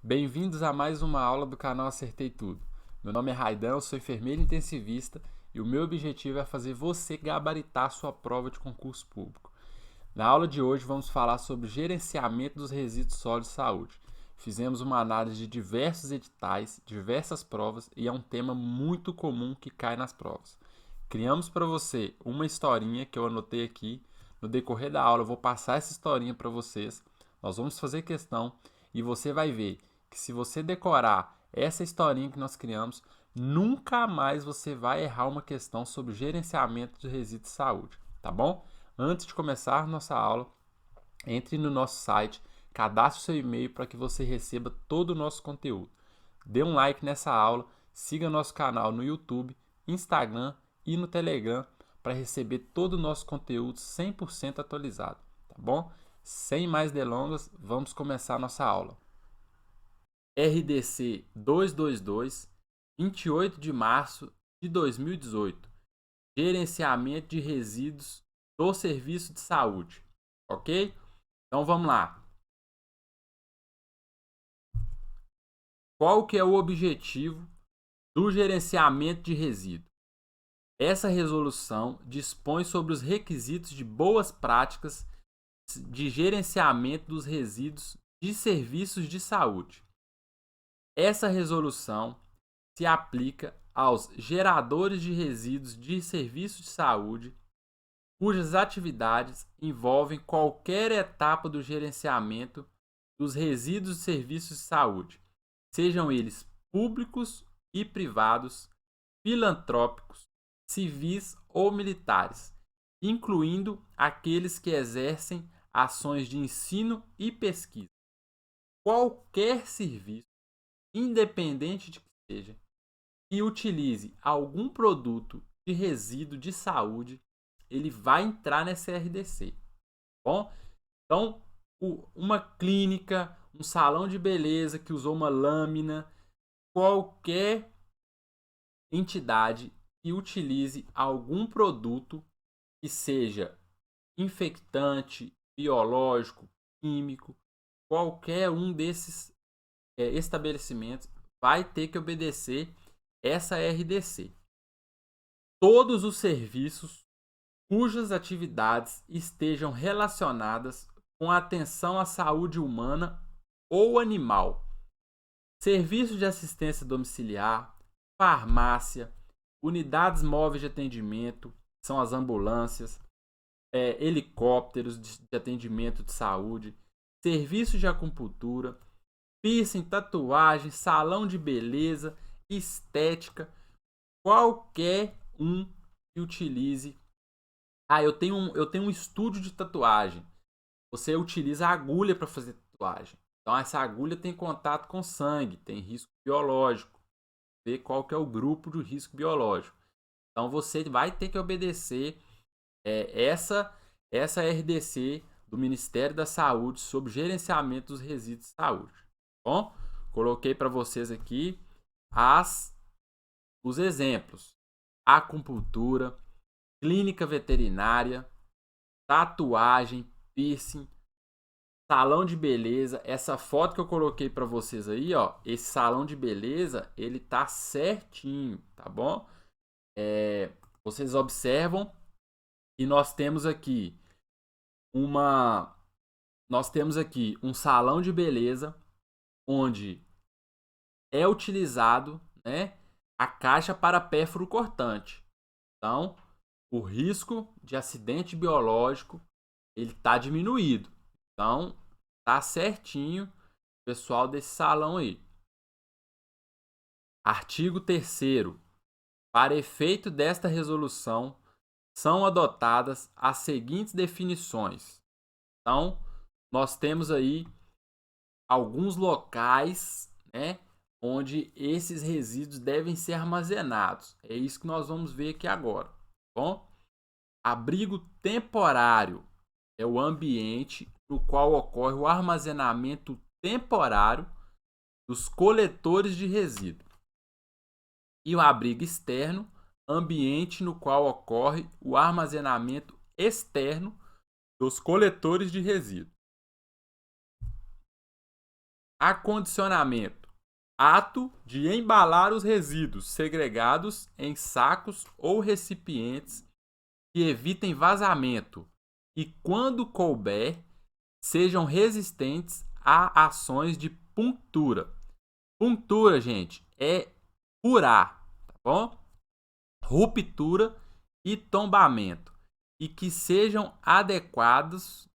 Bem-vindos a mais uma aula do canal Acertei Tudo. Meu nome é Raidan, eu sou enfermeiro intensivista e o meu objetivo é fazer você gabaritar a sua prova de concurso público. Na aula de hoje vamos falar sobre gerenciamento dos resíduos sólidos de saúde. Fizemos uma análise de diversos editais, diversas provas e é um tema muito comum que cai nas provas. Criamos para você uma historinha que eu anotei aqui. No decorrer da aula eu vou passar essa historinha para vocês. Nós vamos fazer questão e você vai ver que se você decorar essa historinha que nós criamos, nunca mais você vai errar uma questão sobre gerenciamento de resíduos de saúde, tá bom? Antes de começar nossa aula, entre no nosso site, cadastre o seu e-mail para que você receba todo o nosso conteúdo. Dê um like nessa aula, siga nosso canal no YouTube, Instagram e no Telegram para receber todo o nosso conteúdo 100% atualizado, tá bom? Sem mais delongas, vamos começar nossa aula. RDC 222, 28 de março de 2018. Gerenciamento de resíduos do serviço de saúde, ok? Então vamos lá. Qual que é o objetivo do gerenciamento de resíduos? Essa resolução dispõe sobre os requisitos de boas práticas de gerenciamento dos resíduos de serviços de saúde. Essa resolução se aplica aos geradores de resíduos de serviços de saúde cujas atividades envolvem qualquer etapa do gerenciamento dos resíduos de serviços de saúde, sejam eles públicos e privados, filantrópicos, civis ou militares, incluindo aqueles que exercem ações de ensino e pesquisa. Qualquer serviço, independente de que seja, que utilize algum produto de resíduo de saúde, ele vai entrar nessa RDC. Bom? Então, uma clínica, um salão de beleza que usou uma lâmina, qualquer entidade que utilize algum produto que seja infectante, biológico, químico, qualquer um desses estabelecimentos vai ter que obedecer essa RDC. Todos os serviços cujas atividades estejam relacionadas com a atenção à saúde humana ou animal, serviços de assistência domiciliar, farmácia, unidades móveis de atendimento, são as ambulâncias, helicópteros de atendimento de saúde, serviços de acupuntura, piercing, tatuagem, salão de beleza, estética, qualquer um que utilize. Eu tenho um estúdio de tatuagem. Você utiliza a agulha para fazer tatuagem. Então essa agulha tem contato com sangue, tem risco biológico. Ver qual que é o grupo de risco biológico. Então você vai ter que obedecer essa RDC do Ministério da Saúde sobre gerenciamento dos resíduos de saúde. Bom, coloquei para vocês aqui os exemplos: acupuntura, clínica veterinária, tatuagem, piercing, salão de beleza. Essa foto que eu coloquei para vocês aí, ó, esse salão de beleza, ele tá certinho, tá bom? Vocês observam que nós temos aqui um salão de beleza onde é utilizado, né, a caixa para pérfuro cortante. Então, o risco de acidente biológico ele está diminuído. Então, tá certinho o pessoal desse salão aí. Artigo 3º. Para efeito desta resolução, são adotadas as seguintes definições. Então, nós temos aí alguns locais, né, onde esses resíduos devem ser armazenados. É isso que nós vamos ver aqui agora. Bom, abrigo temporário é o ambiente no qual ocorre o armazenamento temporário dos coletores de resíduo. E o abrigo externo, ambiente no qual ocorre o armazenamento externo dos coletores de resíduo. Acondicionamento. Ato de embalar os resíduos segregados em sacos ou recipientes que evitem vazamento e, quando couber, sejam resistentes a ações de punctura. Punctura, gente, é furar, tá bom? Ruptura e tombamento. E que sejam adequados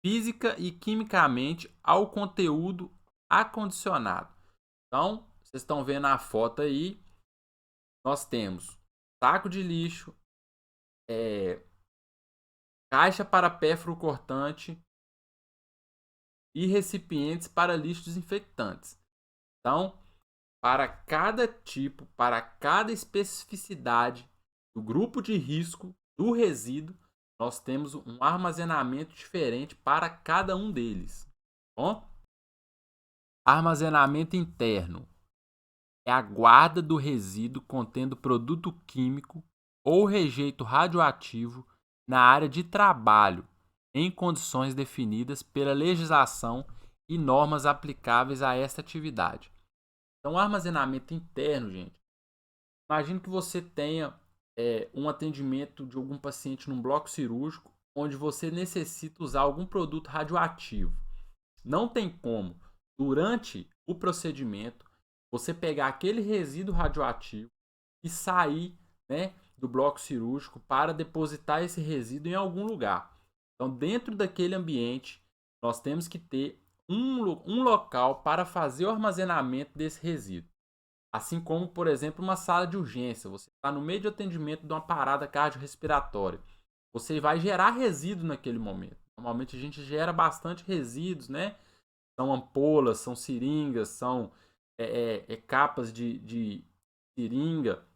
física e quimicamente ao conteúdo acondicionado. Então, vocês estão vendo a foto aí, nós temos saco de lixo, caixa para pérfuro cortante e recipientes para lixo desinfectantes. Então, para cada tipo, para cada especificidade do grupo de risco do resíduo, nós temos um armazenamento diferente para cada um deles. Bom? Armazenamento interno é a guarda do resíduo contendo produto químico ou rejeito radioativo na área de trabalho, em condições definidas pela legislação e normas aplicáveis a esta atividade. Então, armazenamento interno, gente, imagine que você tenha um atendimento de algum paciente num bloco cirúrgico onde você necessita usar algum produto radioativo. Não tem como, durante o procedimento, você pegar aquele resíduo radioativo e sair, né, do bloco cirúrgico para depositar esse resíduo em algum lugar. Então, dentro daquele ambiente, nós temos que ter um local para fazer o armazenamento desse resíduo. Assim como, por exemplo, uma sala de urgência. Você está no meio de atendimento de uma parada cardiorrespiratória. Você vai gerar resíduo naquele momento. Normalmente a gente gera bastante resíduos, né? São ampolas, são seringas, são capas de seringa,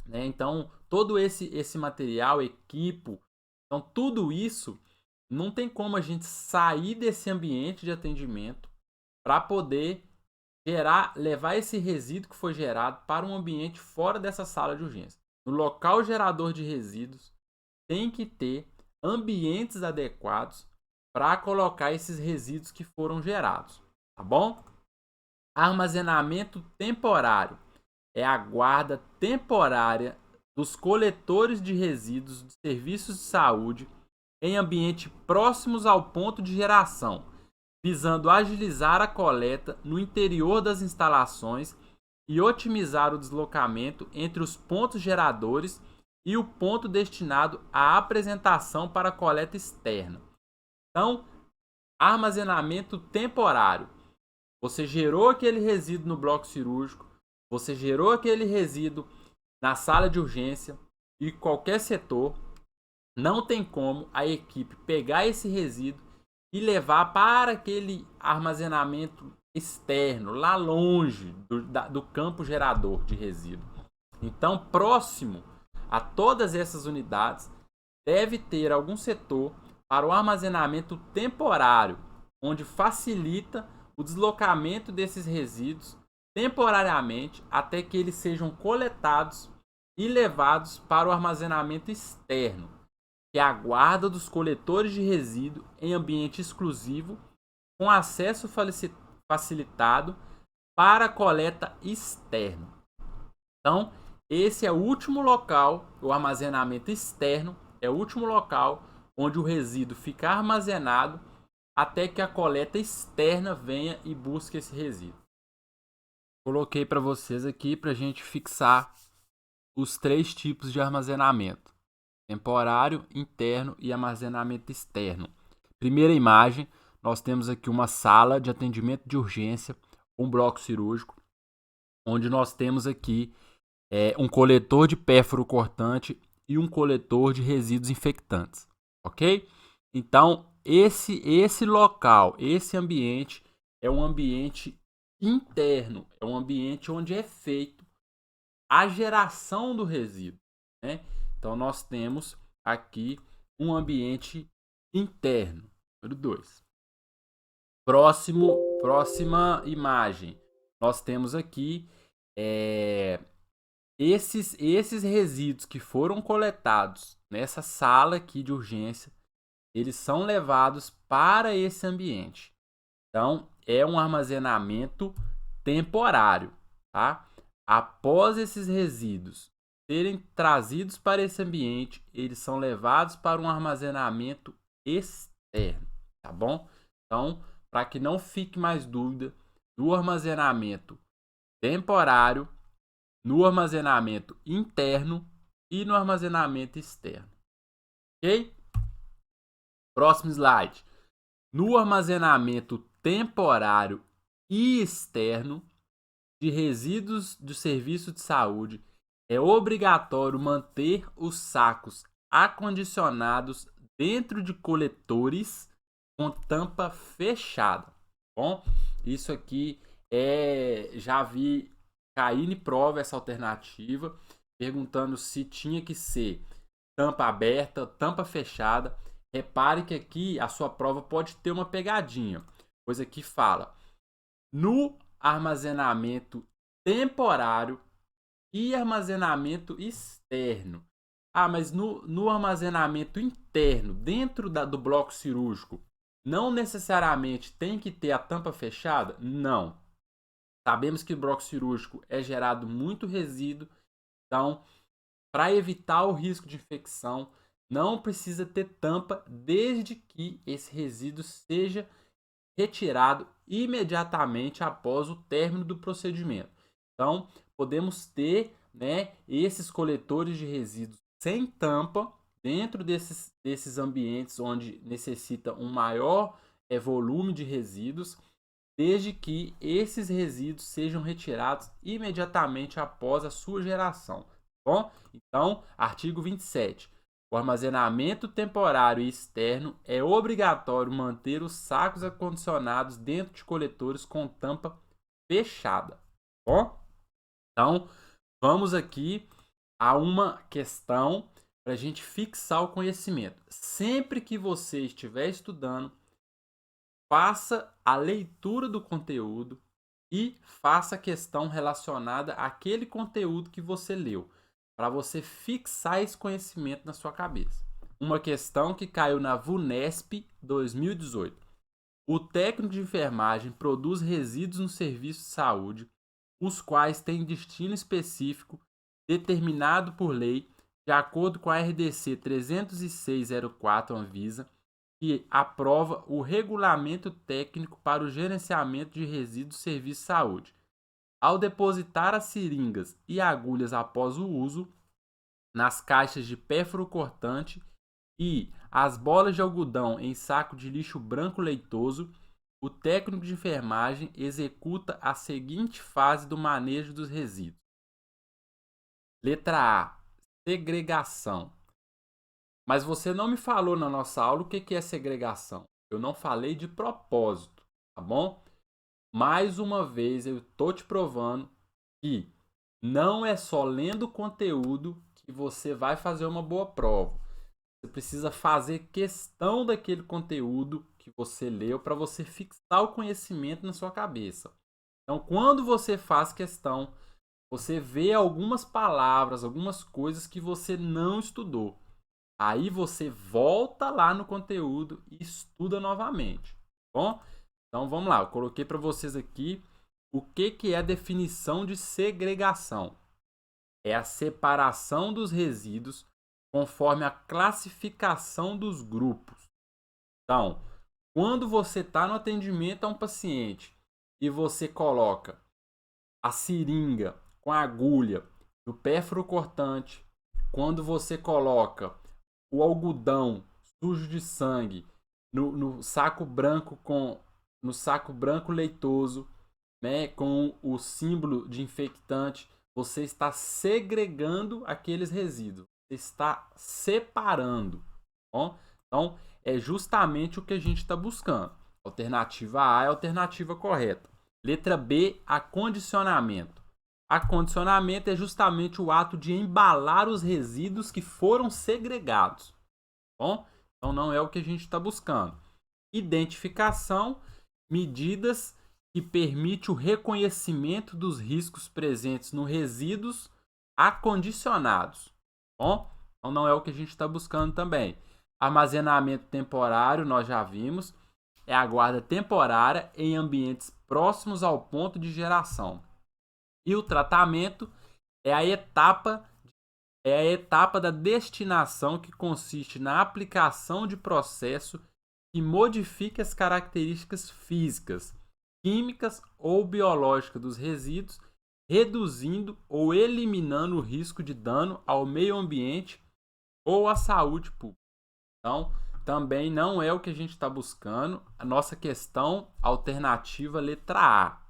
né? Então, todo esse material, equipo, então tudo isso não tem como a gente sair desse ambiente de atendimento para poder levar esse resíduo que foi gerado para um ambiente fora dessa sala de urgência. No local gerador de resíduos, tem que ter ambientes adequados para colocar esses resíduos que foram gerados, tá bom? Armazenamento temporário é a guarda temporária dos coletores de resíduos de serviços de saúde em ambientes próximos ao ponto de geração, visando agilizar a coleta no interior das instalações e otimizar o deslocamento entre os pontos geradores e o ponto destinado à apresentação para a coleta externa. Então, armazenamento temporário. Você gerou aquele resíduo no bloco cirúrgico, você gerou aquele resíduo na sala de urgência e qualquer setor, não tem como a equipe pegar esse resíduo e levar para aquele armazenamento externo, lá longe do campo gerador de resíduo. Então, próximo a todas essas unidades, deve ter algum setor para o armazenamento temporário, onde facilita o deslocamento desses resíduos temporariamente até que eles sejam coletados e levados para o armazenamento externo, que é a guarda dos coletores de resíduo em ambiente exclusivo, com acesso facilitado para a coleta externa. Então, esse é o último local, o armazenamento externo é o último local onde o resíduo fica armazenado até que a coleta externa venha e busque esse resíduo. Coloquei para vocês aqui para a gente fixar os 3 tipos de armazenamento: temporário, interno e armazenamento externo. Primeira imagem, nós temos aqui uma sala de atendimento de urgência, um bloco cirúrgico, onde nós temos aqui um coletor de pérfuro cortante e um coletor de resíduos infectantes, ok? Então, esse local, esse ambiente é um ambiente interno, é um ambiente onde é feito a geração do resíduo, né? Então, nós temos aqui um ambiente interno. Número 2. Próxima imagem. Nós temos aqui esses resíduos que foram coletados nessa sala aqui de urgência, eles são levados para esse ambiente. Então, é um armazenamento temporário, tá? Após esses resíduos serem trazidos para esse ambiente, eles são levados para um armazenamento externo, tá bom? Então, para que não fique mais dúvida, no armazenamento temporário, no armazenamento interno e no armazenamento externo. Ok? Próximo slide. No armazenamento temporário e externo de resíduos do serviço de saúde, é obrigatório manter os sacos acondicionados dentro de coletores com tampa fechada. Bom, isso aqui já vi cair em prova essa alternativa, perguntando se tinha que ser tampa aberta, tampa fechada. Repare que aqui a sua prova pode ter uma pegadinha, pois aqui fala no armazenamento temporário e armazenamento externo. Ah, mas no armazenamento interno, dentro do bloco cirúrgico, não necessariamente tem que ter a tampa fechada? Não. Sabemos que o bloco cirúrgico é gerado muito resíduo, então, para evitar o risco de infecção, não precisa ter tampa desde que esse resíduo seja retirado imediatamente após o término do procedimento. Então, podemos ter, né, esses coletores de resíduos sem tampa dentro desses ambientes onde necessita um maior volume de resíduos, desde que esses resíduos sejam retirados imediatamente após a sua geração. Bom, então, artigo 27. O armazenamento temporário e externo é obrigatório manter os sacos acondicionados dentro de coletores com tampa fechada. Bom, então vamos aqui a uma questão para a gente fixar o conhecimento. Sempre que você estiver estudando, faça a leitura do conteúdo e faça a questão relacionada àquele conteúdo que você leu, para você fixar esse conhecimento na sua cabeça. Uma questão que caiu na VUNESP 2018. O técnico de enfermagem produz resíduos no serviço de saúde, os quais têm destino específico determinado por lei, de acordo com a RDC 30604 Anvisa, que aprova o regulamento técnico para o gerenciamento de resíduos do serviço de saúde. Ao depositar as seringas e agulhas após o uso nas caixas de pérfuro cortante e as bolas de algodão em saco de lixo branco leitoso, o técnico de enfermagem executa a seguinte fase do manejo dos resíduos. Letra A. Segregação. Mas você não me falou na nossa aula o que é segregação. Eu não falei de propósito, tá bom? Mais uma vez eu estou te provando que não é só lendo o conteúdo que você vai fazer uma boa prova. Você precisa fazer questão daquele conteúdo que você leu para você fixar o conhecimento na sua cabeça. Então, quando você faz questão, você vê algumas palavras, algumas coisas que você não estudou. Aí você volta lá no conteúdo e estuda novamente, tá bom? Então vamos lá, eu coloquei para vocês aqui o que é a definição de segregação. É a separação dos resíduos conforme a classificação dos grupos. Então, quando você está no atendimento a um paciente e você coloca a seringa com a agulha do pérfuro cortante, quando você coloca o algodão sujo de sangue no saco branco no saco branco leitoso, né, com o símbolo de infectante, você está segregando aqueles resíduos, você está separando. Bom? Então, é justamente o que a gente está buscando. Alternativa A é a alternativa correta. Letra B, acondicionamento. Acondicionamento é justamente o ato de embalar os resíduos que foram segregados. Bom? Então não é o que a gente está buscando. Identificação, medidas que permitem o reconhecimento dos riscos presentes nos resíduos acondicionados. Bom? Então não é o que a gente está buscando também. Armazenamento temporário, nós já vimos. é a guarda temporária em ambientes próximos ao ponto de geração. E o tratamento é a etapa da destinação, que consiste na aplicação de processo que modifique as características físicas, químicas ou biológicas dos resíduos, reduzindo ou eliminando o risco de dano ao meio ambiente ou à saúde pública. Então, também não é o que a gente está buscando. A nossa questão alternativa, letra A.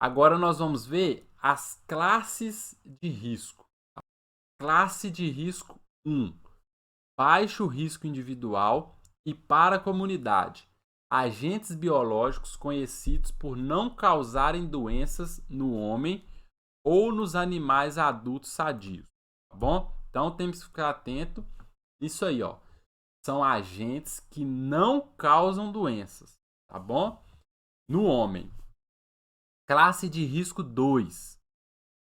Agora nós vamos ver as classes de risco. Classe de risco 1. Baixo risco individual e para a comunidade. Agentes biológicos conhecidos por não causarem doenças no homem ou nos animais adultos sadios. Tá bom? Então temos que ficar atento nisso aí, ó. São agentes que não causam doenças, tá bom? No homem. Classe de risco 2.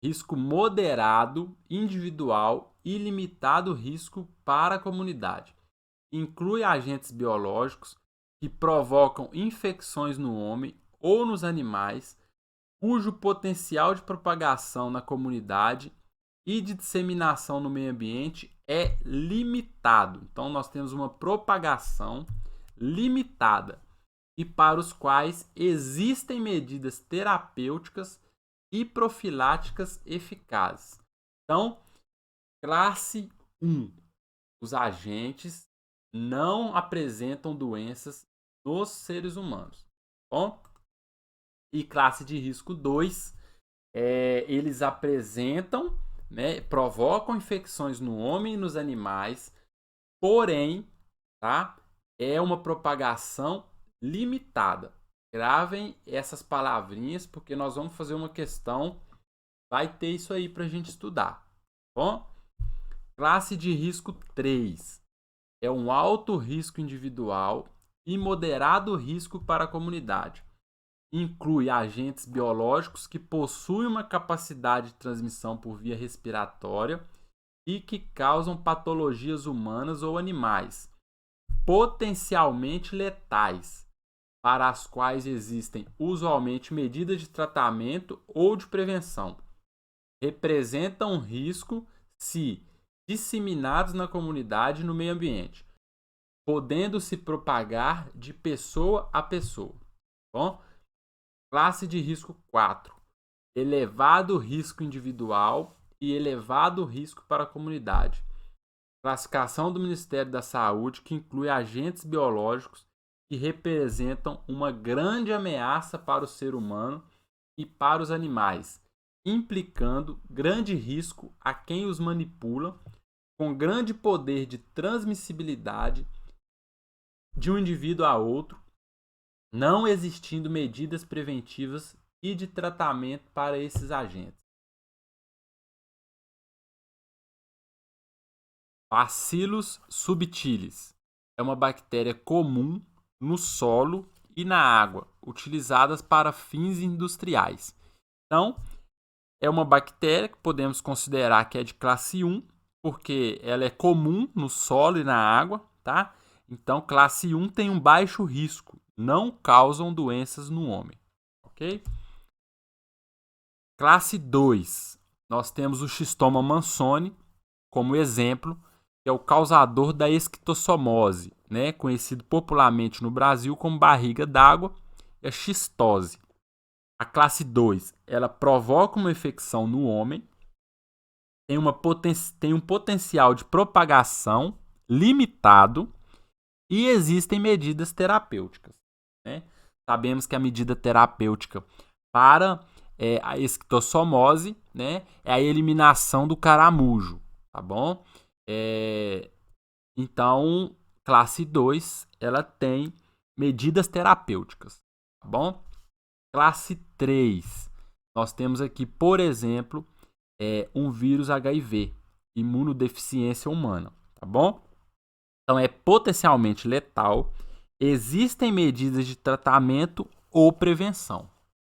Risco moderado, individual e limitado risco para a comunidade. Inclui agentes biológicos que provocam infecções no homem ou nos animais, cujo potencial de propagação na comunidade e de disseminação no meio ambiente é limitado. Então, nós temos uma propagação limitada e para os quais existem medidas terapêuticas e profiláticas eficazes. Então, classe 1. Os agentes não apresentam doenças nos seres humanos. Bom? E classe de risco 2, eles apresentam, provocam infecções no homem e nos animais, porém, tá? É uma propagação limitada. Gravem essas palavrinhas, porque nós vamos fazer uma questão, vai ter isso aí para a gente estudar. Bom? Classe de risco 3. É um alto risco individual e moderado risco para a comunidade. Inclui agentes biológicos que possuem uma capacidade de transmissão por via respiratória e que causam patologias humanas ou animais, potencialmente letais, para as quais existem usualmente medidas de tratamento ou de prevenção. Representam um risco se disseminados na comunidade e no meio ambiente, podendo se propagar de pessoa a pessoa. Bom? Classe de risco 4. Elevado risco individual e elevado risco para a comunidade. Classificação do Ministério da Saúde, que inclui agentes biológicos que representam uma grande ameaça para o ser humano e para os animais, implicando grande risco a quem os manipula, com grande poder de transmissibilidade de um indivíduo a outro, não existindo medidas preventivas e de tratamento para esses agentes. Bacillus subtilis é uma bactéria comum no solo e na água, utilizadas para fins industriais. Então, é uma bactéria que podemos considerar que é de classe 1, porque ela é comum no solo e na água, tá? Então, classe 1 tem um baixo risco, não causam doenças no homem, ok? Classe 2, nós temos o Schistoma mansoni como exemplo, que é o causador da esquistossomose, conhecido popularmente no Brasil como barriga d'água e a xistose. A classe 2, ela provoca uma infecção no homem, tem um potencial de propagação limitado e existem medidas terapêuticas. Sabemos que a medida terapêutica para a esquistossomose é a eliminação do caramujo, tá bom? Então, classe 2, ela tem medidas terapêuticas, tá bom? Classe 3, nós temos aqui, por exemplo, um vírus HIV, imunodeficiência humana, tá bom? Então, é potencialmente letal, existem medidas de tratamento ou prevenção, tá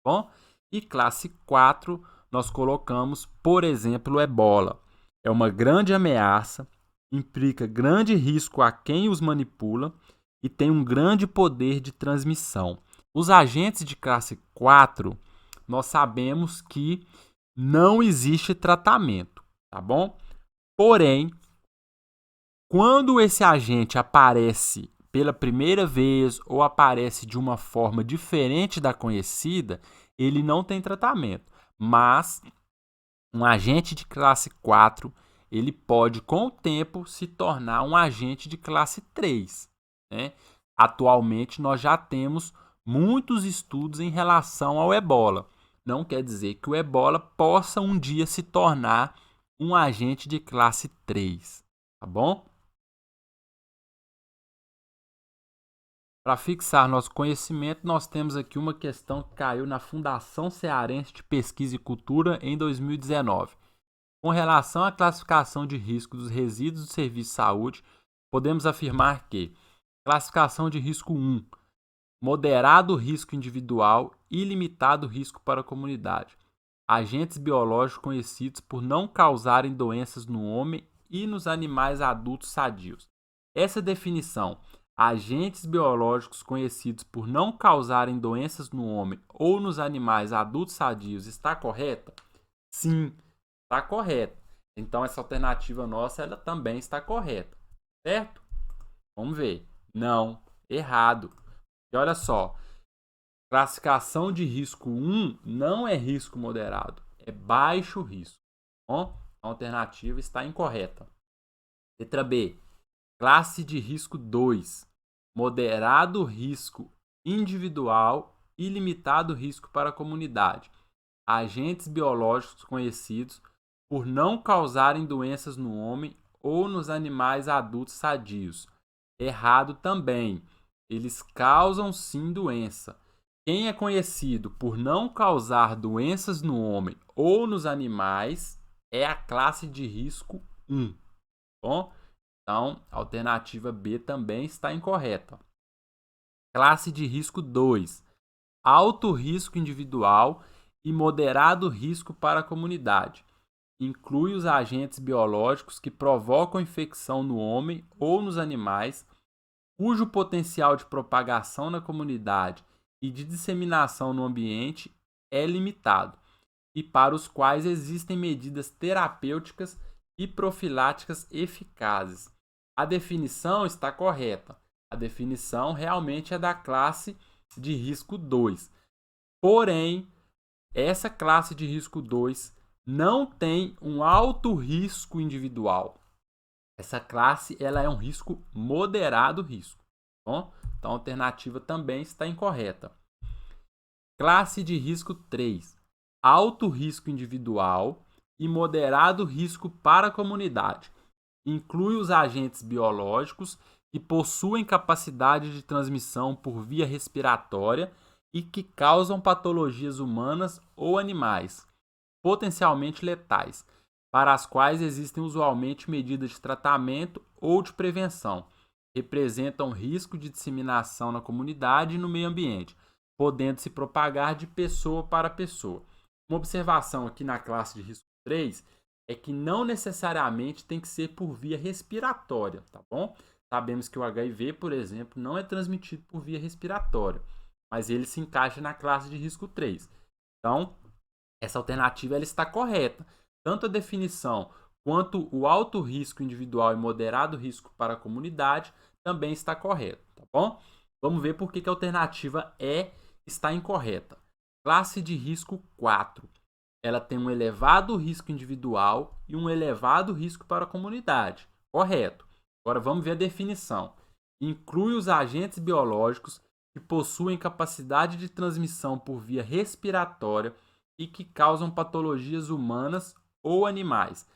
bom? E classe 4, nós colocamos, por exemplo, o ebola. É uma grande ameaça, implica grande risco a quem os manipula e têm um grande poder de transmissão. Os agentes de classe 4, nós sabemos que não existe tratamento, tá bom? Porém, quando esse agente aparece pela primeira vez ou aparece de uma forma diferente da conhecida, ele não tem tratamento. Mas um agente de classe 4, ele pode, com o tempo, se tornar um agente de classe 3. Né? Atualmente, nós já temos muitos estudos em relação ao ebola. Não quer dizer que o ebola possa um dia se tornar um agente de classe 3. Tá bom? Para fixar nosso conhecimento, nós temos aqui uma questão que caiu na Fundação Cearense de Pesquisa e Cultura em 2019. Com relação à classificação de risco dos resíduos do serviço de saúde, podemos afirmar que classificação de risco 1, moderado risco individual e limitado risco para a comunidade. Agentes biológicos conhecidos por não causarem doenças no homem e nos animais adultos sadios. Essa definição, agentes biológicos conhecidos por não causarem doenças no homem ou nos animais adultos sadios, está correta? Sim, está correta. Então, essa alternativa nossa, ela também está correta. Certo? Vamos ver. Não, errado. E olha só, classificação de risco 1 não é risco moderado, é baixo risco. Bom, a alternativa está incorreta. Letra B, classe de risco 2, moderado risco individual e limitado risco para a comunidade. Agentes biológicos conhecidos por não causarem doenças no homem ou nos animais adultos sadios. Errado também. Eles causam sim doença. Quem é conhecido por não causar doenças no homem ou nos animais é a classe de risco 1. Bom? Então, a alternativa B também está incorreta. Classe de risco 2. Alto risco individual e moderado risco para a comunidade. Inclui os agentes biológicos que provocam infecção no homem ou nos animais, cujo potencial de propagação na comunidade e de disseminação no ambiente é limitado, e para os quais existem medidas terapêuticas e profiláticas eficazes. A definição está correta. A definição realmente é da classe de risco 2. Porém, essa classe de risco 2 não tem um alto risco individual. Essa classe ela é um risco moderado risco. Bom? Então, a alternativa também está incorreta. Classe de risco 3. Alto risco individual e moderado risco para a comunidade. Inclui os agentes biológicos que possuem capacidade de transmissão por via respiratória e que causam patologias humanas ou animais, potencialmente letais, para as quais existem usualmente medidas de tratamento ou de prevenção. Representam risco de disseminação na comunidade e no meio ambiente, podendo se propagar de pessoa para pessoa. Uma observação aqui na classe de risco 3 é que não necessariamente tem que ser por via respiratória, tá bom? Sabemos que o HIV, por exemplo, não é transmitido por via respiratória, mas ele se encaixa na classe de risco 3. Então, essa alternativa ela está correta. Tanto a definição quanto o alto risco individual e moderado risco para a comunidade também está correto, tá bom? Vamos ver por que a alternativa E está incorreta. Classe de risco 4. Ela tem um elevado risco individual e um elevado risco para a comunidade. Correto. Agora vamos ver a definição. Inclui os agentes biológicos que possuem capacidade de transmissão por via respiratória e que causam patologias humanas ou animais,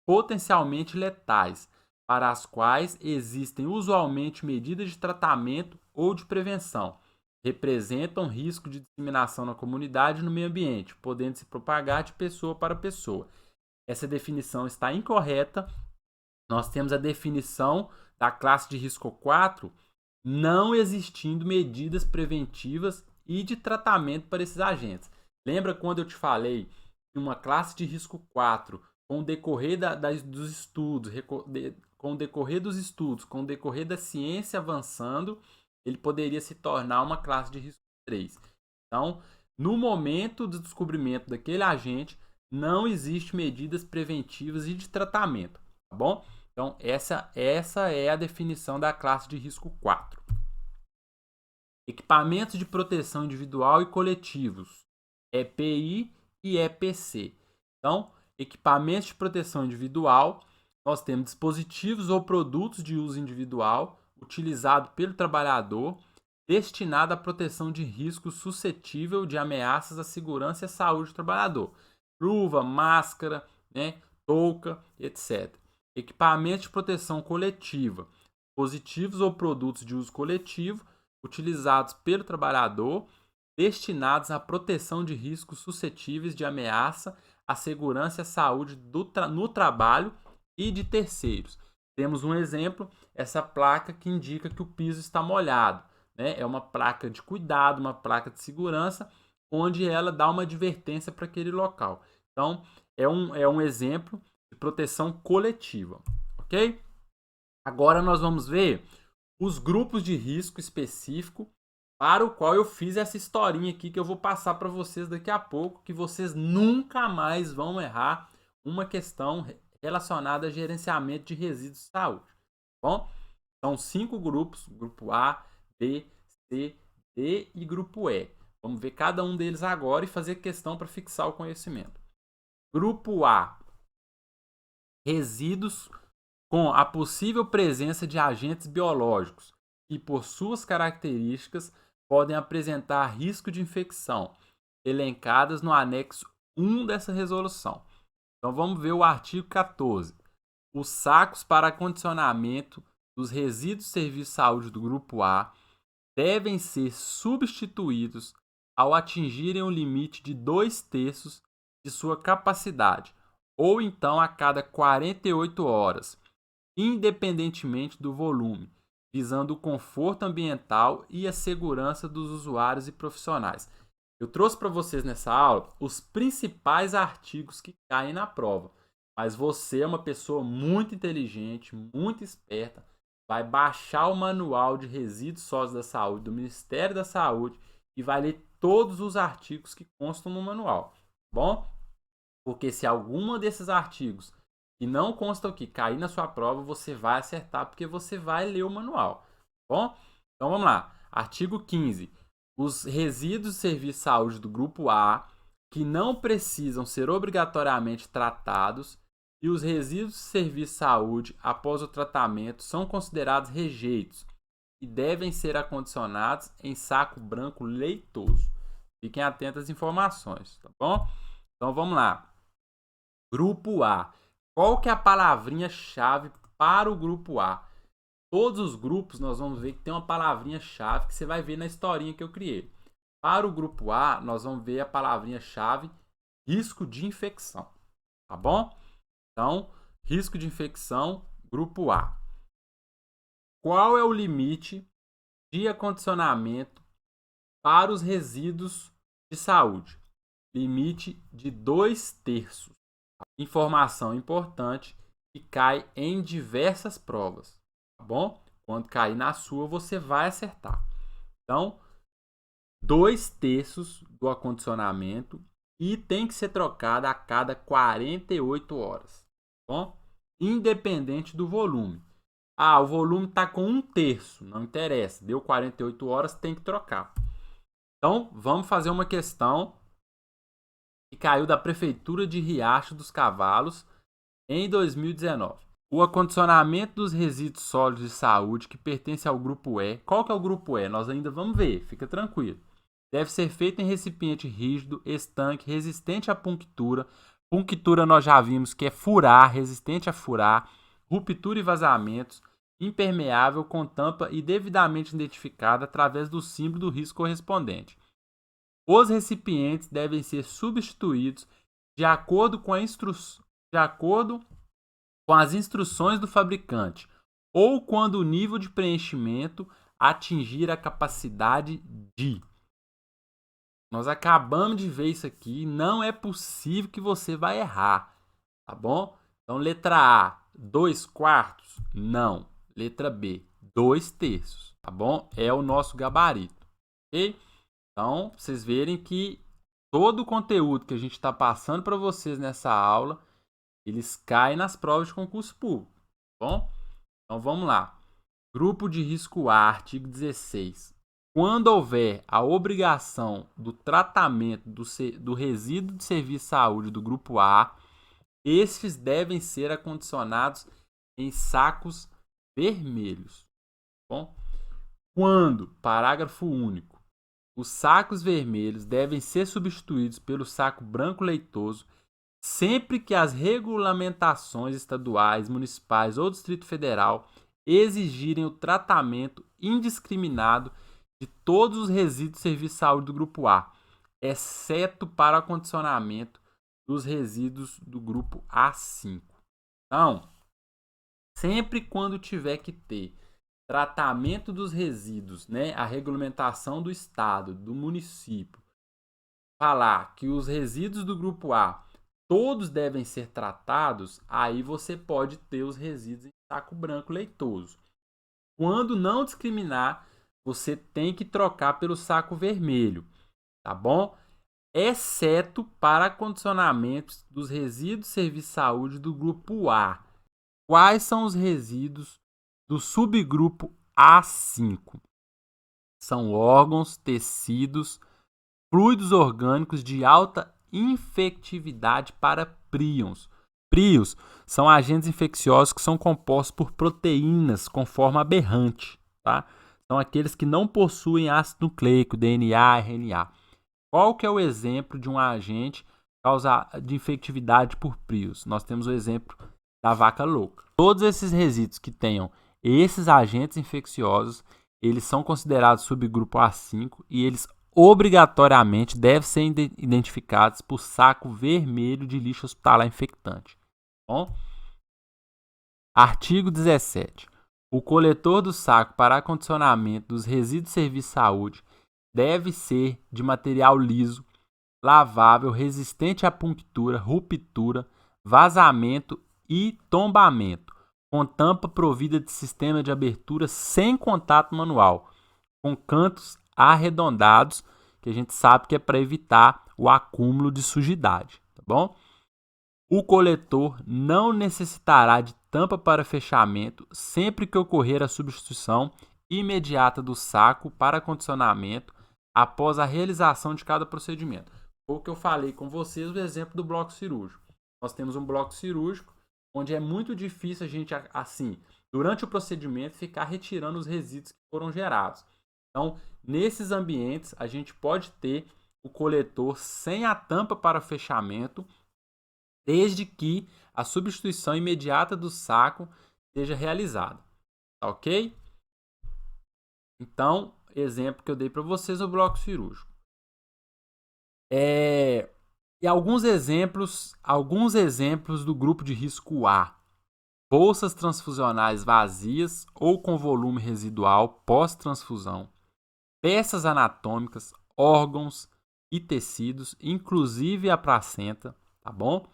potencialmente letais, para as quais existem usualmente medidas de tratamento ou de prevenção. Representam risco de disseminação na comunidade e no meio ambiente, podendo se propagar de pessoa para pessoa. Essa definição está incorreta. Nós temos a definição da classe de risco 4, não existindo medidas preventivas e de tratamento para esses agentes. Lembra quando eu te falei que uma classe de risco 4 com o decorrer dos estudos, com o decorrer dos estudos, com o decorrer da ciência avançando, ele poderia se tornar uma classe de risco 3. Então, no momento do descobrimento daquele agente, não existe medidas preventivas e de tratamento, tá bom? Então, essa é a definição da classe de risco 4. Equipamentos de proteção individual e coletivos, EPI e EPC. Então, equipamentos de proteção individual, nós temos dispositivos ou produtos de uso individual utilizado pelo trabalhador destinado à proteção de risco suscetível de ameaças à segurança e à saúde do trabalhador. Luva, máscara, touca, etc. Equipamentos de proteção coletiva, dispositivos ou produtos de uso coletivo utilizados pelo trabalhador destinados à proteção de riscos suscetíveis de ameaça à segurança e à saúde no trabalho e de terceiros. Temos um exemplo, essa placa que indica que o piso está molhado. É uma placa de cuidado, uma placa de segurança, onde ela dá uma advertência para aquele local. Então, é um exemplo de proteção coletiva, ok? Agora nós vamos ver os grupos de risco específico para o qual eu fiz essa historinha aqui que eu vou passar para vocês daqui a pouco, que vocês nunca mais vão errar uma questão relacionada a gerenciamento de resíduos de saúde. Bom, são 5 grupos, grupo A, B, C, D e grupo E. Vamos ver cada um deles agora e fazer questão para fixar o conhecimento. Grupo A, resíduos com a possível presença de agentes biológicos que, por suas características, podem apresentar risco de infecção, elencadas no anexo 1 dessa resolução. Então vamos ver o artigo 14. Os sacos para acondicionamento dos resíduos de serviço de saúde do grupo A devem ser substituídos ao atingirem o limite de 2/3 de sua capacidade, ou então a cada 48 horas, independentemente do volume, visando o conforto ambiental e a segurança dos usuários e profissionais. Eu trouxe para vocês nessa aula os principais artigos que caem na prova, mas você é uma pessoa muito inteligente, muito esperta, vai baixar o manual de resíduos sólidos da saúde do Ministério da Saúde e vai ler todos os artigos que constam no manual, tá bom? Porque se alguma desses artigos que não constam aqui cair na sua prova, você vai acertar porque você vai ler o manual, tá bom? Então vamos lá. Artigo 15. Os resíduos de serviço de saúde do grupo A que não precisam ser obrigatoriamente tratados e os resíduos de serviço de saúde após o tratamento são considerados rejeitos e devem ser acondicionados em saco branco leitoso. Fiquem atentos às informações, tá bom? Então vamos lá. Grupo A. Qual que é a palavrinha-chave para o grupo A? Todos os grupos nós vamos ver que tem uma palavrinha-chave que você vai ver na historinha que eu criei. Para o grupo A, nós vamos ver a palavrinha-chave risco de infecção, tá bom? Então, risco de infecção, grupo A. Qual é o limite de acondicionamento para os resíduos de saúde? Limite de 2/3. Informação importante que cai em diversas provas, tá bom? Quando cair na sua, você vai acertar. Então, 2/3 do acondicionamento e tem que ser trocada a cada 48 horas, tá bom? Independente do volume. O volume está com 1/3, não interessa, deu 48 horas, tem que trocar. Então, vamos fazer uma questão que caiu da Prefeitura de Riacho dos Cavalos em 2019. O acondicionamento dos resíduos sólidos de saúde que pertence ao grupo E. Qual que é o grupo E? Nós ainda vamos ver, fica tranquilo. Deve ser feito em recipiente rígido, estanque, resistente à punctura. Punctura nós já vimos que é furar, resistente a furar, ruptura e vazamentos, impermeável com tampa e devidamente identificada através do símbolo do risco correspondente. Os recipientes devem ser substituídos de acordo com as instruções do fabricante ou quando o nível de preenchimento atingir a capacidade de. Nós acabamos de ver isso aqui, não é possível que você vai errar, tá bom? Então, letra A, 2/4? Não. Letra B, 2/3, tá bom? É o nosso gabarito, ok? Então, vocês verem que todo o conteúdo que a gente está passando para vocês nessa aula, eles caem nas provas de concurso público, tá bom? Então, vamos lá. Grupo de risco A, artigo 16. Quando houver a obrigação do tratamento do resíduo de serviço de saúde do grupo A, estes devem ser acondicionados em sacos vermelhos. Bom? Quando, parágrafo único, os sacos vermelhos devem ser substituídos pelo saco branco leitoso sempre que as regulamentações estaduais, municipais ou Distrito Federal exigirem o tratamento indiscriminado de todos os resíduos de serviço de saúde do grupo A, exceto para o acondicionamento dos resíduos do grupo A5. Então, sempre quando tiver que ter tratamento dos resíduos, né, a regulamentação do estado, do município, falar que os resíduos do grupo A todos devem ser tratados, aí você pode ter os resíduos em saco branco leitoso. Quando não discriminar, você tem que trocar pelo saco vermelho, tá bom? Exceto para acondicionamentos dos resíduos de serviço de saúde do grupo A. Quais são os resíduos do subgrupo A5? São órgãos, tecidos, fluidos orgânicos de alta infectividade para príons. Príons são agentes infecciosos que são compostos por proteínas com forma aberrante, tá? São aqueles que não possuem ácido nucleico, DNA, RNA. Qual que é o exemplo de um agente de infectividade por príons? Nós temos o exemplo da vaca louca. Todos esses resíduos que tenham esses agentes infecciosos, eles são considerados subgrupo A5 e eles obrigatoriamente devem ser identificados por saco vermelho de lixo hospitalar infectante. Bom? Artigo 17. O coletor do saco para acondicionamento dos resíduos de serviço de saúde deve ser de material liso, lavável, resistente à punctura, ruptura, vazamento e tombamento, com tampa provida de sistema de abertura sem contato manual, com cantos arredondados, que a gente sabe que é para evitar o acúmulo de sujidade, tá bom? O coletor não necessitará de tampa para fechamento sempre que ocorrer a substituição imediata do saco para acondicionamento após a realização de cada procedimento. Foi o que eu falei com vocês, o exemplo do bloco cirúrgico. Nós temos um bloco cirúrgico onde é muito difícil a gente, assim, durante o procedimento, ficar retirando os resíduos que foram gerados. Então, nesses ambientes, a gente pode ter o coletor sem a tampa para fechamento, desde que a substituição imediata do saco seja realizada. Tá ok? Então, exemplo que eu dei para vocês, o bloco cirúrgico. E alguns exemplos do grupo de risco A. Bolsas transfusionais vazias ou com volume residual pós-transfusão. Peças anatômicas, órgãos e tecidos, inclusive a placenta, tá bom?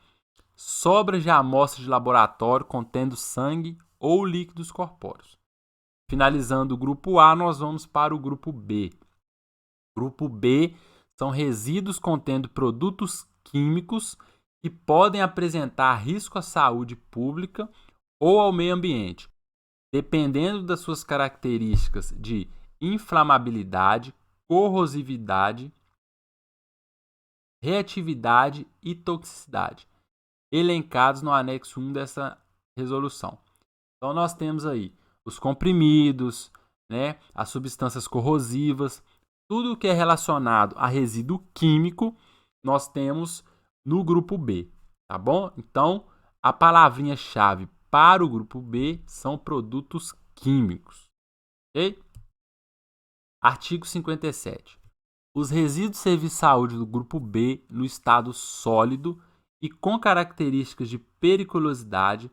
Sobras de amostras de laboratório contendo sangue ou líquidos corpóreos. Finalizando o grupo A, nós vamos para o grupo B. Grupo B são resíduos contendo produtos químicos que podem apresentar risco à saúde pública ou ao meio ambiente, dependendo das suas características de inflamabilidade, corrosividade, reatividade e toxicidade, elencados no anexo 1 dessa resolução. Então nós temos aí os comprimidos, né, as substâncias corrosivas, tudo que é relacionado a resíduo químico, nós temos no grupo B, tá bom? Então, a palavrinha-chave para o grupo B são produtos químicos, ok? Artigo 57. Os resíduos de serviço de saúde do grupo B no estado sólido e com características de periculosidade,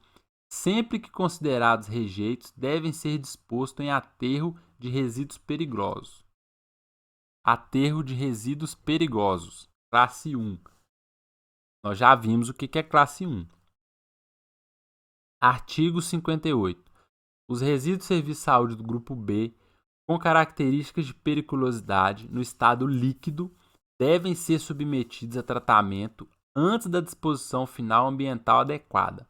sempre que considerados rejeitos, devem ser dispostos em aterro de resíduos perigosos. Aterro de resíduos perigosos, classe 1. Nós já vimos o que é classe 1. Artigo 58. Os resíduos de serviço de saúde do grupo B, com características de periculosidade no estado líquido, devem ser submetidos a tratamento antes da disposição final ambiental adequada.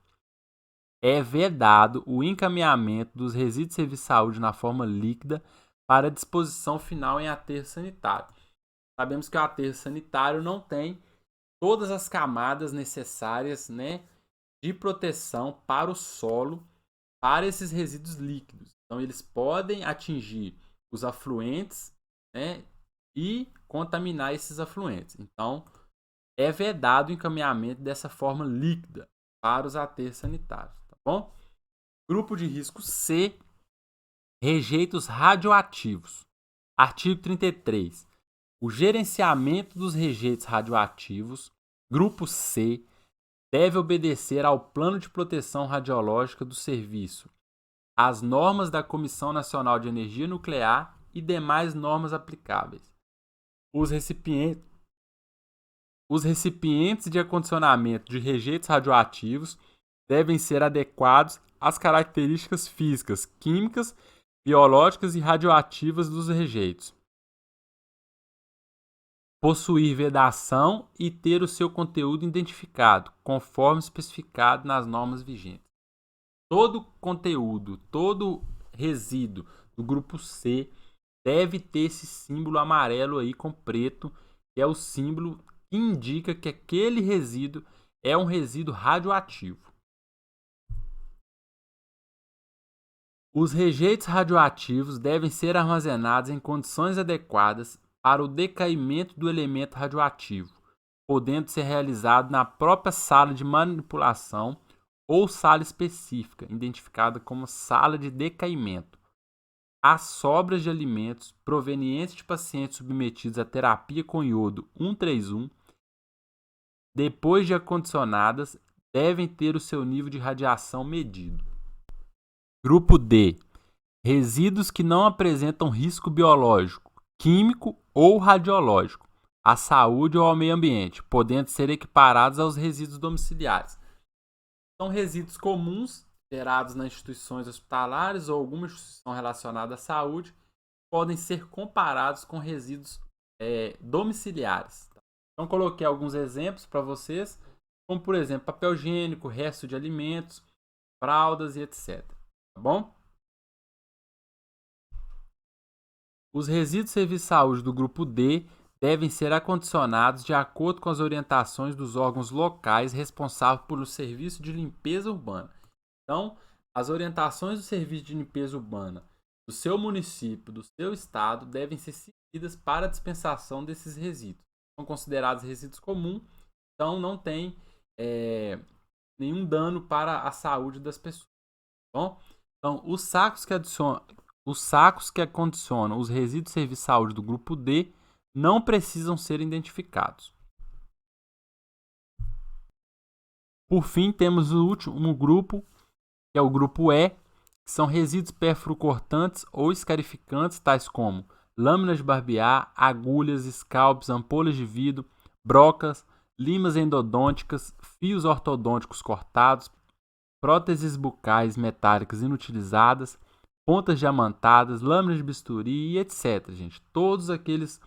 É vedado o encaminhamento dos resíduos de serviço de saúde na forma líquida para disposição final em aterro sanitário. Sabemos que o aterro sanitário não tem todas as camadas necessárias, né, de proteção para o solo, para esses resíduos líquidos. Então, eles podem atingir os afluentes, né, e contaminar esses afluentes. Então, é vedado o encaminhamento dessa forma líquida para os aterros sanitários. Tá bom? Grupo de risco C, rejeitos radioativos. Artigo 33. O gerenciamento dos rejeitos radioativos, grupo C, deve obedecer ao Plano de Proteção Radiológica do Serviço, às normas da Comissão Nacional de Energia Nuclear e demais normas aplicáveis. Os recipientes de acondicionamento de rejeitos radioativos devem ser adequados às características físicas, químicas, biológicas e radioativas dos rejeitos. Possuir vedação e ter o seu conteúdo identificado, conforme especificado nas normas vigentes. Todo conteúdo, todo resíduo do grupo C deve ter esse símbolo amarelo aí com preto, que é o símbolo que indica que aquele resíduo é um resíduo radioativo. Os rejeitos radioativos devem ser armazenados em condições adequadas para o decaimento do elemento radioativo, podendo ser realizado na própria sala de manipulação ou sala específica, identificada como sala de decaimento. As sobras de alimentos provenientes de pacientes submetidos à terapia com iodo 131, depois de acondicionadas, devem ter o seu nível de radiação medido. Grupo D. Resíduos que não apresentam risco biológico, químico ou radiológico à saúde ou ao meio ambiente, podendo ser equiparados aos resíduos domiciliares. São resíduos comuns gerados nas instituições hospitalares ou alguma instituição relacionada à saúde, podem ser comparados com resíduos domiciliares. Então, coloquei alguns exemplos para vocês, como, por exemplo, papel higiênico, resto de alimentos, fraldas e etc. Tá bom? Os resíduos de serviço de saúde do grupo D devem ser acondicionados de acordo com as orientações dos órgãos locais responsáveis pelo serviço de limpeza urbana. Então, as orientações do serviço de limpeza urbana do seu município, do seu estado, devem ser seguidas para a dispensação desses resíduos. São considerados resíduos comuns, então não tem nenhum dano para a saúde das pessoas. Tá bom? Então, os sacos que acondicionam os resíduos de serviço de saúde do grupo D não precisam ser identificados. Por fim, temos o último grupo, que é o grupo E, que são resíduos perfluorocortantes ou escarificantes, tais como lâminas de barbear, agulhas, scalpes, ampolhas de vidro, brocas, limas endodônticas, fios ortodônticos cortados, próteses bucais metálicas inutilizadas, pontas diamantadas, lâminas de bisturi e etc. Gente. Todos aqueles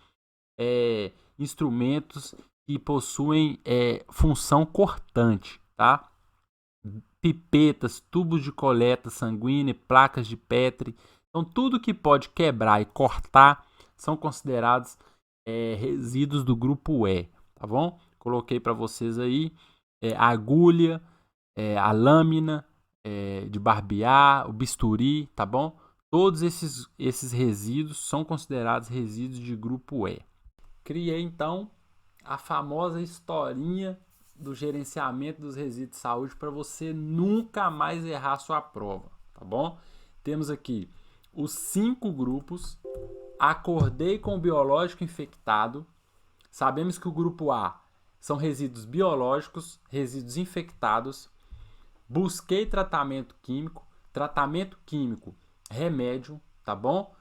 instrumentos que possuem função cortante, tá? Pipetas, tubos de coleta sanguínea, placas de Petri. Então, tudo que pode quebrar e cortar são considerados resíduos do grupo E, tá bom? Coloquei para vocês aí a agulha, a lâmina de barbear, o bisturi, tá bom? Todos esses resíduos são considerados resíduos de grupo E. Criei, então, a famosa historinha do gerenciamento dos resíduos de saúde para você nunca mais errar sua prova, tá bom? Temos aqui os 5 grupos. Acordei com o biológico infectado. Sabemos que o grupo A são resíduos biológicos, resíduos infectados. Busquei tratamento químico, remédio, tá bom?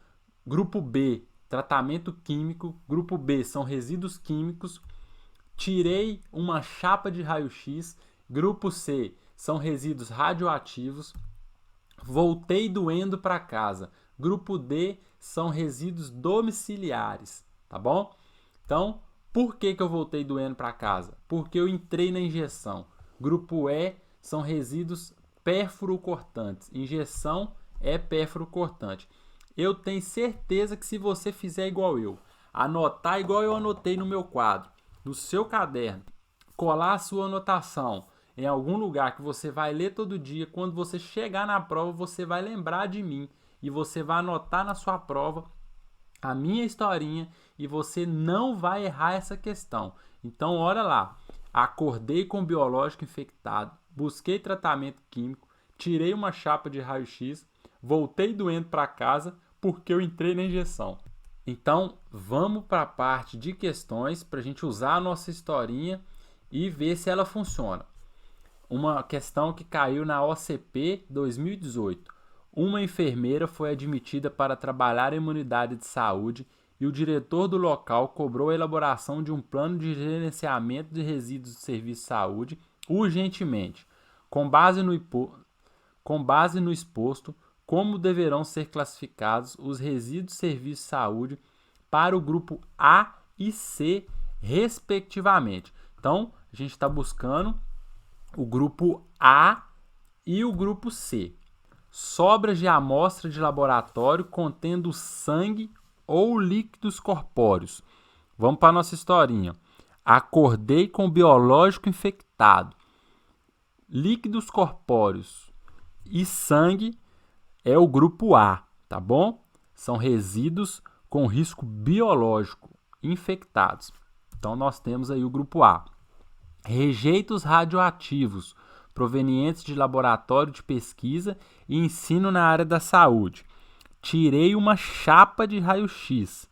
Grupo B, tratamento químico. Grupo B são resíduos químicos. Tirei uma chapa de raio-x. Grupo C, são resíduos radioativos. Voltei doendo para casa. Grupo D são resíduos domiciliares, tá bom? Então, por que eu voltei doendo para casa? Porque eu entrei na injeção. Grupo E são resíduos pérfuro-cortantes. Injeção é pérfuro-cortante. Eu tenho certeza que se você fizer igual eu, anotar igual eu anotei no meu quadro, no seu caderno, colar a sua anotação em algum lugar que você vai ler todo dia, quando você chegar na prova, você vai lembrar de mim e você vai anotar na sua prova a minha historinha e você não vai errar essa questão. Então, olha lá. Acordei com biológico infectado, busquei tratamento químico, tirei uma chapa de raio-x, voltei doendo para casa porque eu entrei na injeção. Então, vamos para a parte de questões para a gente usar a nossa historinha e ver se ela funciona. Uma questão que caiu na OCP 2018. Uma enfermeira foi admitida para trabalhar em uma unidade de saúde e o diretor do local cobrou a elaboração de um plano de gerenciamento de resíduos de serviço de saúde urgentemente. Com base no exposto, como deverão ser classificados os resíduos de serviço de saúde para o grupo A e C, respectivamente. Então, a gente está buscando o grupo A e o grupo C. Sobras de amostra de laboratório contendo sangue ou líquidos corpóreos. Vamos para a nossa historinha. Acordei com biológico infectado. Líquidos corpóreos e sangue é o grupo A, tá bom? São resíduos com risco biológico infectados. Então, nós temos aí o grupo A. Rejeitos radioativos provenientes de laboratório de pesquisa e ensino na área da saúde. Tirei uma chapa de raio-x.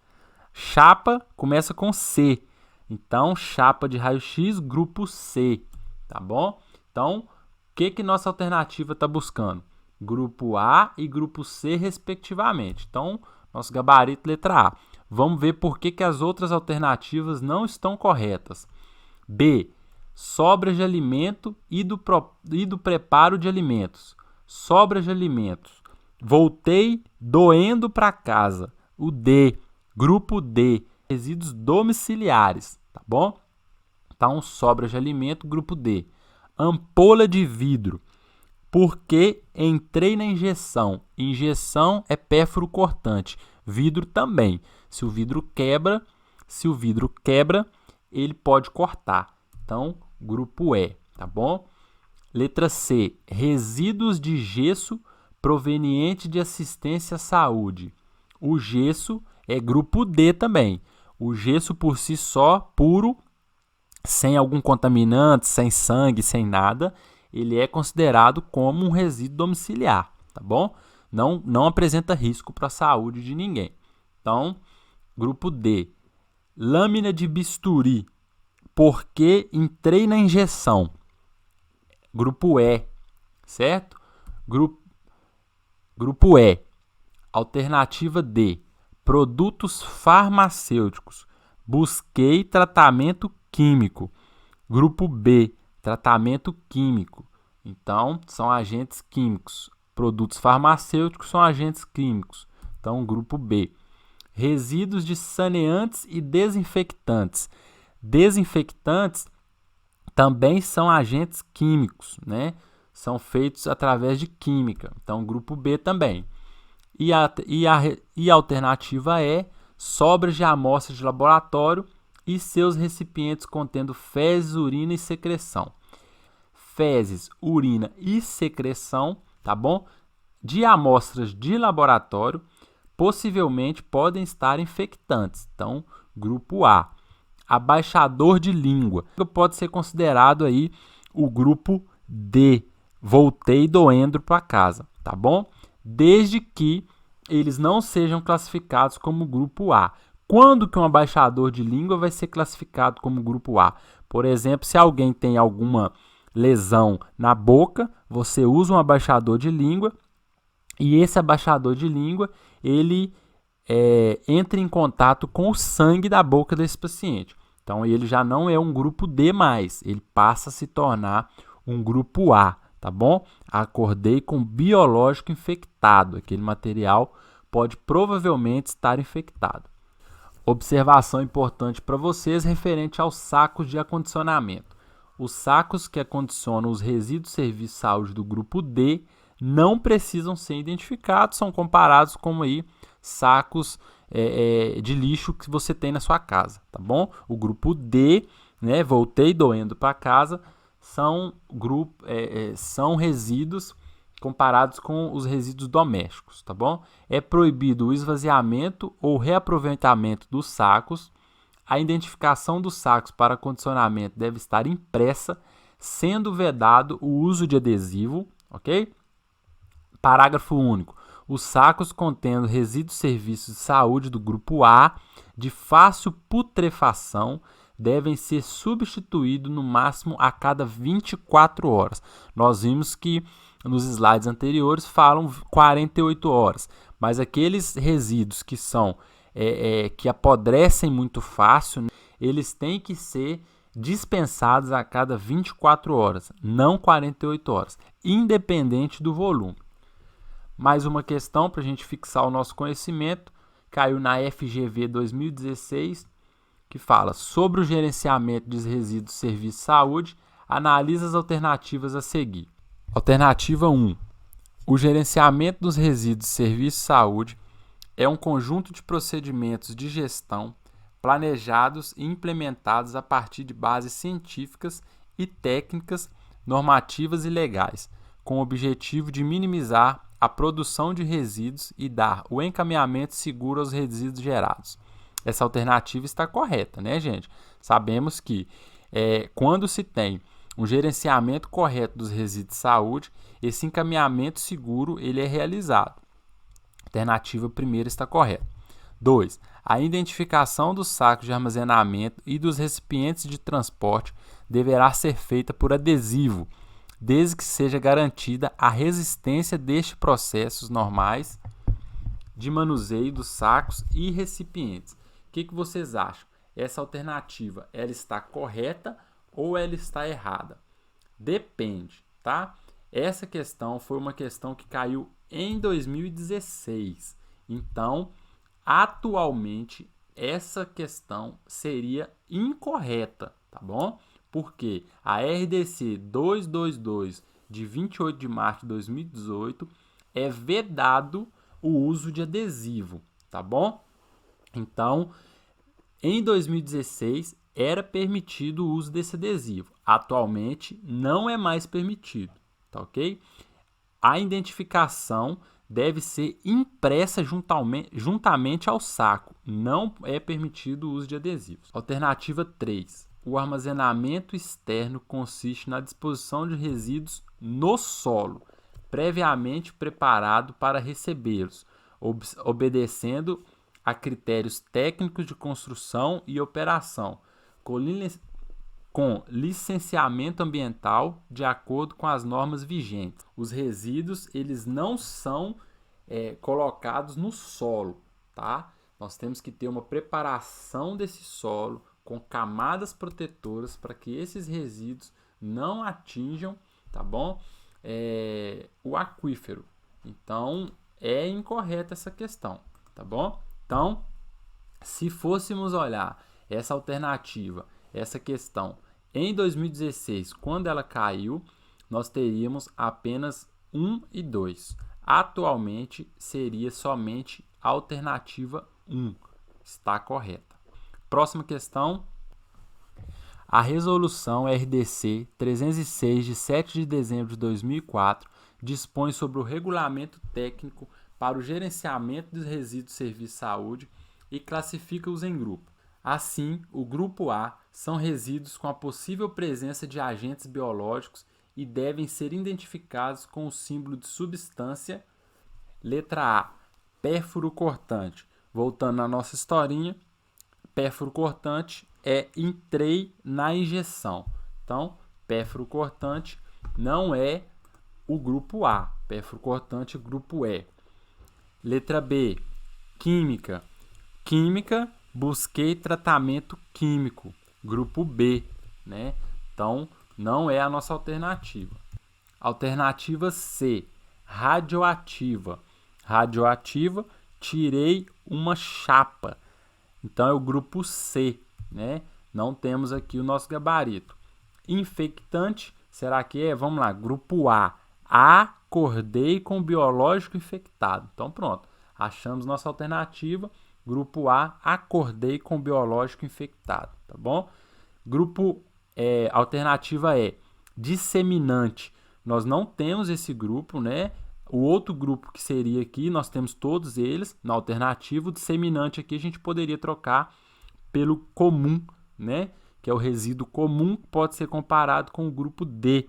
Chapa começa com C. Então, chapa de raio-x, grupo C. Tá bom? Então, o que nossa alternativa está buscando? Grupo A e grupo C, respectivamente. Então, nosso gabarito letra A. Vamos ver por que as outras alternativas não estão corretas. B. Sobras de alimento e do preparo de alimentos. Sobras de alimentos. Voltei doendo para casa. O D. Grupo D. Resíduos domiciliares. Tá bom? Então, sobras de alimento, grupo D. Ampola de vidro. Porque entrei na injeção. Injeção é pérfuro cortante. Vidro também. Se o vidro quebra, ele pode cortar. Então, grupo E, tá bom? Letra C. Resíduos de gesso proveniente de assistência à saúde. O gesso é grupo D também. O gesso por si só, puro, sem algum contaminante, sem sangue, sem nada, ele é considerado como um resíduo domiciliar, tá bom? Não apresenta risco para a saúde de ninguém. Então, grupo D. Lâmina de bisturi, porque entrei na injeção. Grupo E, certo? Grupo E. Alternativa D. Produtos farmacêuticos. Busquei tratamento químico. Grupo B. Tratamento químico. Então, são agentes químicos. Produtos farmacêuticos são agentes químicos. Então, grupo B. Resíduos de saneantes e desinfectantes. Desinfectantes também são agentes químicos, né? São feitos através de química. Então, grupo B também. E a alternativa é sobras de amostras de laboratório e seus recipientes contendo fezes, urina e secreção. Fezes, urina e secreção, tá bom? De amostras de laboratório, possivelmente podem estar infectantes. Então, grupo A. Abaixador de língua. Pode ser considerado aí o grupo D. Voltei doendo para casa, tá bom? Desde que eles não sejam classificados como grupo A. Quando que um abaixador de língua vai ser classificado como grupo A? Por exemplo, se alguém tem alguma lesão na boca, você usa um abaixador de língua e esse abaixador de língua, ele entra em contato com o sangue da boca desse paciente. Então, ele já não é um grupo D mais, ele passa a se tornar um grupo A, tá bom? Acordei com biológico infectado. Aquele material pode provavelmente estar infectado. Observação importante para vocês referente aos sacos de acondicionamento. Os sacos que acondicionam os resíduos de serviço de saúde do grupo D não precisam ser identificados, são comparados com aí sacos de lixo que você tem na sua casa, tá bom? O grupo D, né, voltei doendo para casa, são resíduos comparados com os resíduos domésticos, tá bom? É proibido o esvaziamento ou reaproveitamento dos sacos. A identificação dos sacos para condicionamento deve estar impressa, sendo vedado o uso de adesivo, ok? Parágrafo único. Os sacos contendo resíduos de serviços de saúde do grupo A de fácil putrefação devem ser substituídos no máximo a cada 24 horas. Nós vimos que nos slides anteriores falam 48 horas, mas aqueles resíduos que são que apodrecem muito fácil, né, eles têm que ser dispensados a cada 24 horas, não 48 horas, independente do volume. Mais uma questão para a gente fixar o nosso conhecimento, caiu na FGV 2016, que fala sobre o gerenciamento de resíduos de serviço de saúde, analisa as alternativas a seguir. Alternativa 1. O gerenciamento dos resíduos de serviço de saúde é um conjunto de procedimentos de gestão planejados e implementados a partir de bases científicas e técnicas, normativas e legais, com o objetivo de minimizar a produção de resíduos e dar o encaminhamento seguro aos resíduos gerados. Essa alternativa está correta, né, gente? Sabemos que quando se tem um gerenciamento correto dos resíduos de saúde, esse encaminhamento seguro ele é realizado. Alternativa primeira está correta. 2. A identificação dos sacos de armazenamento e dos recipientes de transporte deverá ser feita por adesivo, desde que seja garantida a resistência destes processos normais de manuseio dos sacos e recipientes. O que vocês acham? Essa alternativa, ela está correta ou ela está errada? Depende, tá? Essa questão foi uma questão que caiu em 2016. Então, atualmente, essa questão seria incorreta, tá bom? Porque a RDC 222 de 28 de março de 2018 é vedado o uso de adesivo, tá bom? Então, em 2016 era permitido o uso desse adesivo. Atualmente não é mais permitido, tá ok? A identificação deve ser impressa juntamente ao saco. Não é permitido o uso de adesivos. Alternativa 3. O armazenamento externo consiste na disposição de resíduos no solo, previamente preparado para recebê-los, obedecendo a critérios técnicos de construção e operação, com licenciamento ambiental de acordo com as normas vigentes. Os resíduos eles não são colocados no solo, tá? Nós temos que ter uma preparação desse solo com camadas protetoras para que esses resíduos não atinjam, tá bom? O aquífero. Então, é incorreta essa questão, tá bom? Então, se fôssemos olhar essa alternativa, essa questão, em 2016, quando ela caiu, nós teríamos apenas 1 e 2. Atualmente, seria somente a alternativa 1. Está correta. Próxima questão. A resolução RDC 306, de 7 de dezembro de 2004, dispõe sobre o regulamento técnico para o gerenciamento dos resíduos de serviço de saúde e classifica-os em grupo. Assim, o grupo A são resíduos com a possível presença de agentes biológicos e devem ser identificados com o símbolo de substância. Letra A, pérfuro cortante. Voltando na nossa historinha, pérfuro cortante entrei na injeção. Então, pérfuro cortante não é o grupo A. Pérfuro cortante, grupo E. Letra B, química. Química, busquei tratamento químico. Grupo B, né? Então, não é a nossa alternativa. Alternativa C, radioativa. Radioativa, tirei uma chapa. Então é o grupo C, né? Não temos aqui o nosso gabarito. Infectante, será que é? Vamos lá, grupo A. Acordei com biológico infectado. Então pronto, achamos nossa alternativa. Grupo A, acordei com biológico infectado, tá bom? Grupo alternativa é disseminante. Nós não temos esse grupo, né? O outro grupo que seria aqui, nós temos todos eles na alternativa. O disseminante aqui a gente poderia trocar pelo comum, né? Que é o resíduo comum, que pode ser comparado com o grupo D.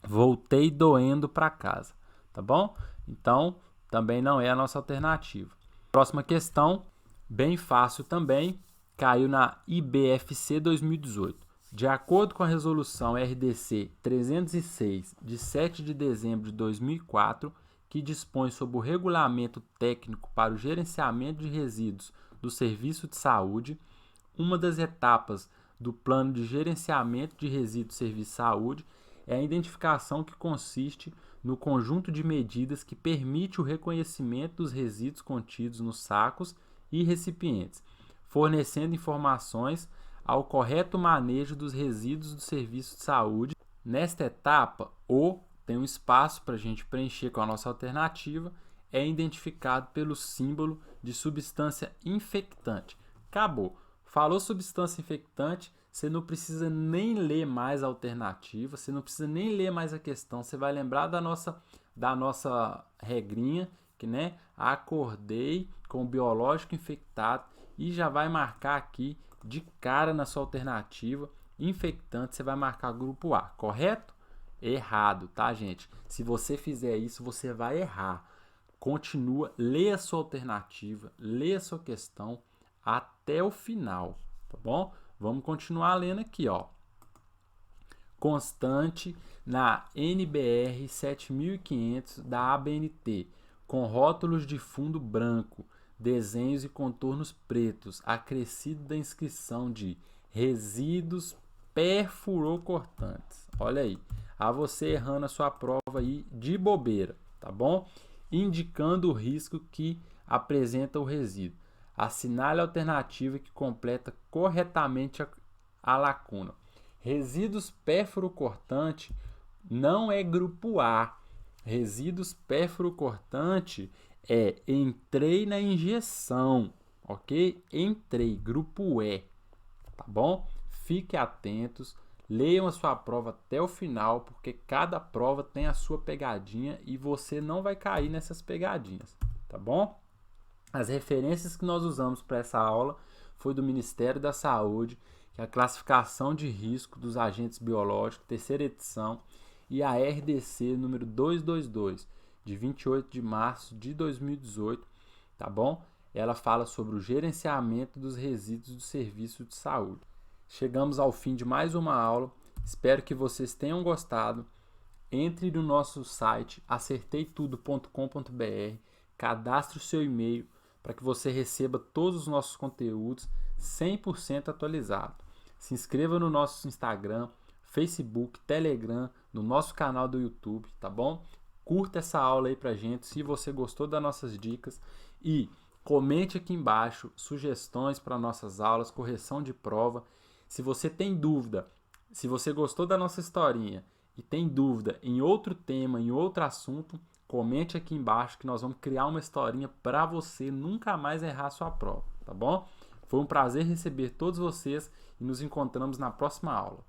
Voltei doendo para casa, tá bom? Então, também não é a nossa alternativa. Próxima questão, bem fácil também, caiu na IBFC 2018. De acordo com a resolução RDC 306, de 7 de dezembro de 2004, que dispõe sobre o regulamento técnico para o gerenciamento de resíduos do serviço de saúde, uma das etapas do plano de gerenciamento de resíduos do serviço de saúde é a identificação, que consiste no conjunto de medidas que permite o reconhecimento dos resíduos contidos nos sacos e recipientes, fornecendo informações ao correto manejo dos resíduos do serviço de saúde. Nesta etapa, tem um espaço para a gente preencher com a nossa alternativa, é identificado pelo símbolo de substância infectante. Acabou. Falou substância infectante, você não precisa nem ler mais a alternativa, você não precisa nem ler mais a questão, você vai lembrar da nossa regrinha, que, né, acordei com o biológico infectado, e já vai marcar aqui de cara na sua alternativa infectante, você vai marcar grupo A, correto? Errado, tá, gente? Se você fizer isso, você vai errar. Continua, lê a sua alternativa, lê a sua questão até o final, tá bom? Vamos continuar lendo aqui, ó. Constante na NBR 7500 da ABNT, com rótulos de fundo branco, desenhos e contornos pretos, acrescido da inscrição de resíduos perfurocortantes. Olha aí, a você errando a sua prova aí de bobeira, tá bom? Indicando o risco que apresenta o resíduo. Assinale a alternativa que completa corretamente a lacuna. Resíduos perfurocortantes não é grupo A. Resíduos perfurocortantes é entrei na injeção, ok? Entrei, grupo E, tá bom? Fiquem atentos, leiam a sua prova até o final, porque cada prova tem a sua pegadinha e você não vai cair nessas pegadinhas, tá bom? As referências que nós usamos para essa aula foi do Ministério da Saúde, que é a classificação de risco dos agentes biológicos, terceira edição, e a RDC número 222, de 28 de março de 2018, tá bom? Ela fala sobre o gerenciamento dos resíduos do serviço de saúde. Chegamos ao fim de mais uma aula, espero que vocês tenham gostado. Entre no nosso site acerteitudo.com.br, cadastre o seu e-mail para que você receba todos os nossos conteúdos 100% atualizados. Se inscreva no nosso Instagram, Facebook, Telegram, no nosso canal do YouTube, tá bom? Curta essa aula aí pra gente se você gostou das nossas dicas e comente aqui embaixo sugestões para nossas aulas, correção de prova. Se você tem dúvida, se você gostou da nossa historinha e tem dúvida em outro tema, em outro assunto, comente aqui embaixo que nós vamos criar uma historinha para você nunca mais errar sua prova, tá bom? Foi um prazer receber todos vocês e nos encontramos na próxima aula.